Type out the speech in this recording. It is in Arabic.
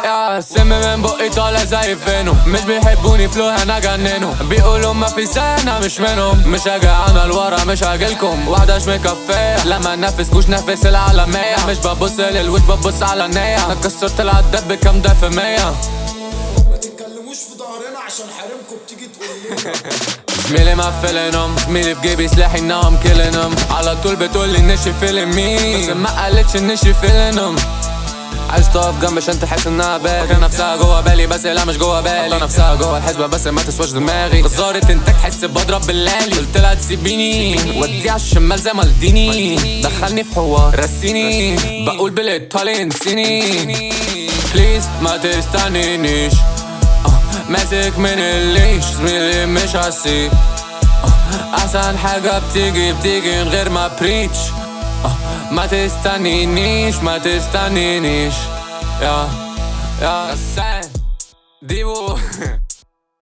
يا السم من بقي طالع زي فينو، مش بيحبوني فلو انا جننهم، بيقولوا ما في سنة مش منهم، مش هاجي انا لورا مش هاجيلكم، واحدة مش مكفية لما ننفسكوش نفس العالمية، مش ببص للوش ببص على النية، انا كسرت العداد بكام ضعف 100. ما تتكلموش في ظهرنا عشان حريمكم بتيجي تقول لنا. زميلي مقفلنهم، زميلي في جيبي سلاحي انهم كيلنهم، على طول بتقولي النشي فيلم مين، بس ما قالتش النشي فيلنهم. عايز تقف جنبي عشان تحس انها بالي، فاكرة نفسها جوا بالي بس لا مش جوا بالي، حاطة نفسها جوا الحسبة بس ما تسواش دماغي، جزارة انتاج حس بضرب باللالي، قلت لها تسيبيني ودي على الشمال زي مالديني، دخلني في حوار رسيني بقول بالايطالي انسيني، بليز ما تستنينيش ماسك من الليش، زميلي مش هسيب احسن حاجة بتيجي من غير ما بريتش، ما تستنينيش ما تستنينيش يا ديبو